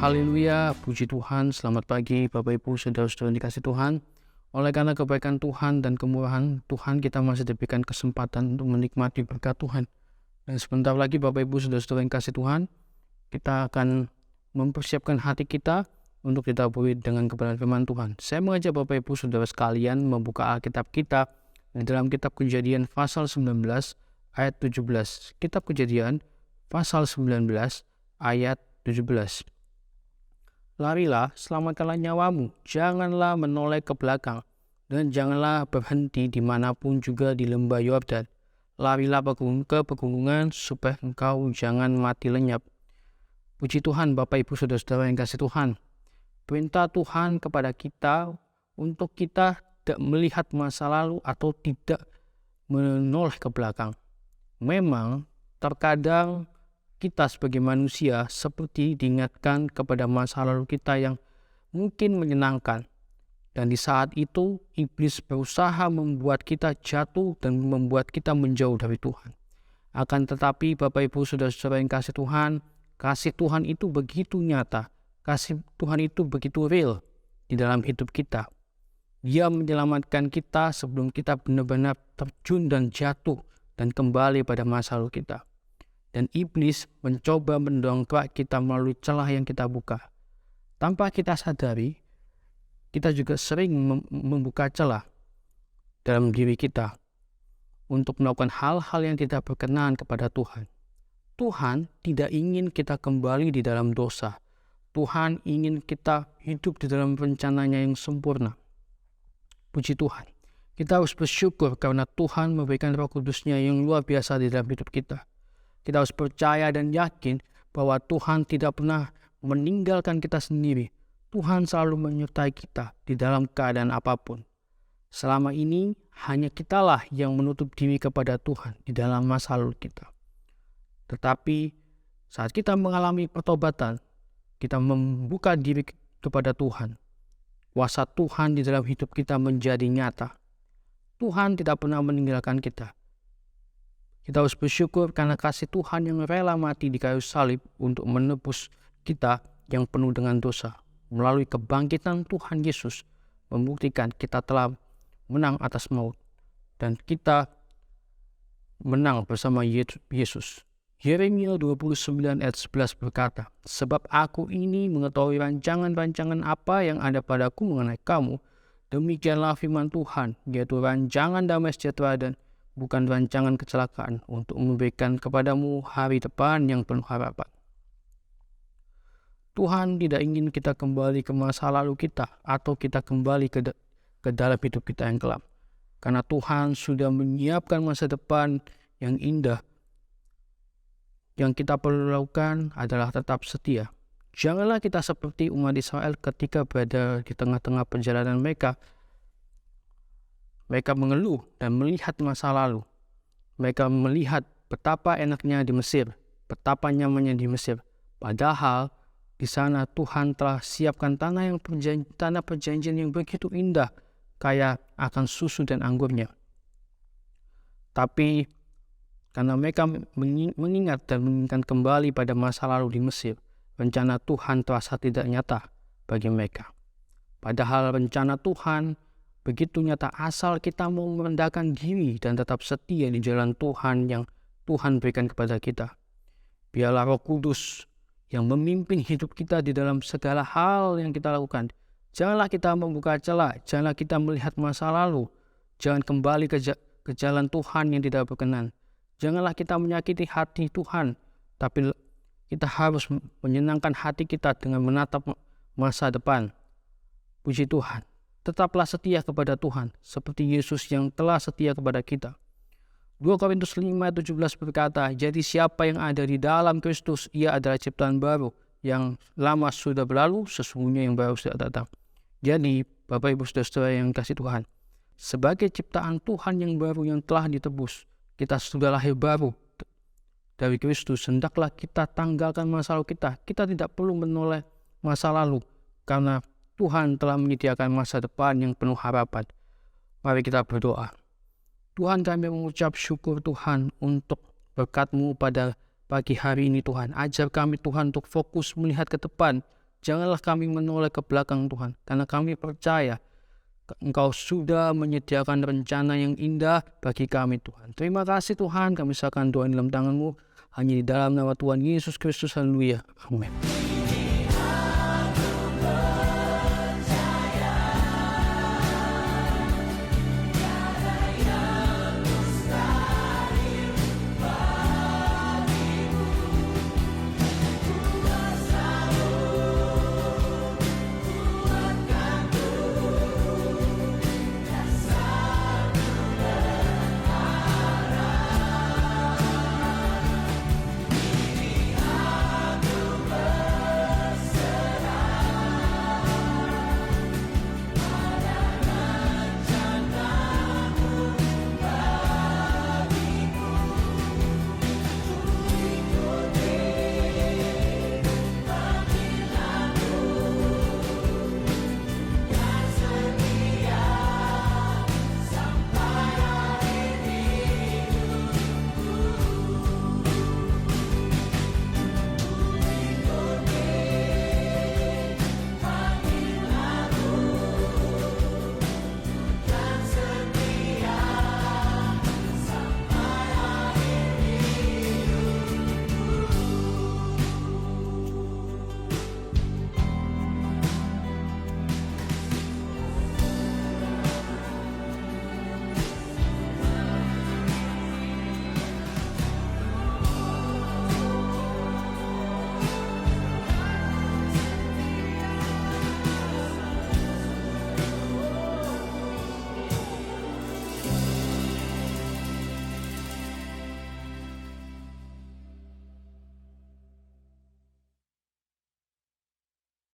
Haleluya, puji Tuhan, selamat pagi Bapak Ibu Saudara-saudara yang dikasihi Tuhan. Oleh karena kebaikan Tuhan dan kemurahan Tuhan, kita masih diberikan kesempatan untuk menikmati berkat Tuhan. Dan sebentar lagi Bapak Ibu Saudara-saudara yang dikasihi Tuhan, kita akan mempersiapkan hati kita untuk ditaburi dengan kebenaran firman Tuhan. Saya mengajak Bapak Ibu Saudara sekalian membuka Alkitab kita di dalam kitab Kejadian pasal 19 ayat 17. Kitab Kejadian pasal 19 ayat 17. Larilah, selamatkanlah nyawamu, janganlah menoleh ke belakang, dan janganlah berhenti dimanapun juga di lembah Yordan. Larilah ke pegunungan, supaya engkau jangan mati lenyap. Puji Tuhan Bapak Ibu Saudara-saudara yang kasih Tuhan. Perintah Tuhan kepada kita untuk kita tidak melihat masa lalu atau tidak menoleh ke belakang. Memang terkadang kita sebagai manusia seperti diingatkan kepada masa lalu kita yang mungkin menyenangkan. Dan di saat itu iblis berusaha membuat kita jatuh dan membuat kita menjauh dari Tuhan. Akan tetapi Bapak Ibu Saudara-saudara yang kasih Tuhan itu begitu nyata. Kasih Tuhan itu begitu real di dalam hidup kita. Dia menyelamatkan kita sebelum kita benar-benar terjun dan jatuh dan kembali pada masa lalu kita. Dan iblis mencoba mendongkrak kita melalui celah yang kita buka. Tanpa kita sadari, kita juga sering membuka celah dalam diri kita untuk melakukan hal-hal yang tidak berkenan kepada Tuhan. Tuhan tidak ingin kita kembali di dalam dosa. Tuhan ingin kita hidup di dalam rencananya yang sempurna. Puji Tuhan. Kita harus bersyukur karena Tuhan memberikan Roh Kudus-Nya yang luar biasa di dalam hidup kita. Kita harus percaya dan yakin bahwa Tuhan tidak pernah meninggalkan kita sendiri. Tuhan selalu menyertai kita di dalam keadaan apapun. Selama ini hanya kitalah yang menutup diri kepada Tuhan di dalam masa lalu kita. Tetapi saat kita mengalami pertobatan, kita membuka diri kepada Tuhan. Kuasa Tuhan di dalam hidup kita menjadi nyata. Tuhan tidak pernah meninggalkan kita. Kita harus bersyukur karena kasih Tuhan yang rela mati di kayu salib untuk menebus kita yang penuh dengan dosa. Melalui kebangkitan Tuhan Yesus membuktikan kita telah menang atas maut. Dan kita menang bersama Yesus. Yeremia 29 ayat 11 berkata, "Sebab aku ini mengetahui rancangan-rancangan apa yang ada padaku mengenai kamu, demikianlah firman Tuhan, yaitu rancangan damai sejahtera dan bukan rancangan kecelakaan, untuk memberikan kepadamu hari depan yang penuh harapan." Tuhan tidak ingin kita kembali ke masa lalu kita atau kita kembali ke dalam hidup kita yang kelam. Karena Tuhan sudah menyiapkan masa depan yang indah. Yang kita perlu lakukan adalah tetap setia. Janganlah kita seperti umat Israel ketika berada di tengah-tengah perjalanan mereka. Mereka mengeluh dan melihat masa lalu. Mereka melihat betapa enaknya di Mesir, betapa nyamannya di Mesir. Padahal di sana Tuhan telah siapkan tanah perjanjian yang begitu indah, kaya akan susu dan anggurnya. Tapi karena mereka mengingat dan menginginkan kembali pada masa lalu di Mesir, rencana Tuhan terasa tidak nyata bagi mereka. Padahal rencana Tuhan begitu nyata asal kita mau merendahkan diri dan tetap setia di jalan Tuhan yang Tuhan berikan kepada kita. Biarlah Roh Kudus yang memimpin hidup kita di dalam segala hal yang kita lakukan. Janganlah kita membuka celah, janganlah kita melihat masa lalu, jangan kembali ke jalan Tuhan yang tidak berkenan. Janganlah kita menyakiti hati Tuhan, tapi kita harus menyenangkan hati kita dengan menatap masa depan. Puji Tuhan. Tetaplah setia kepada Tuhan, seperti Yesus yang telah setia kepada kita. 2 Korintus 5:17 berkata, "Jadi siapa yang ada di dalam Kristus, ia adalah ciptaan baru. Yang lama sudah berlalu, sesungguhnya yang baru sudah datang." Jadi, Bapak Ibu Saudara yang kasih Tuhan, sebagai ciptaan Tuhan yang baru yang telah ditebus, kita sudah lahir baru dari Kristus. Hendaklah kita tanggalkan masa lalu kita. Kita tidak perlu menoleh masa lalu, karena Tuhan telah menyediakan masa depan yang penuh harapan. Mari kita berdoa. Tuhan, kami mengucap syukur Tuhan untuk berkat-Mu pada pagi hari ini Tuhan. Ajar kami Tuhan untuk fokus melihat ke depan Janganlah kami menoleh ke belakang Tuhan, karena kami percaya Engkau sudah menyediakan rencana yang indah bagi kami Tuhan. Terima kasih Tuhan, kami serahkan doa dalam tangan-Mu, hanya di dalam nama Tuhan Yesus Kristus. Haleluya. Amin.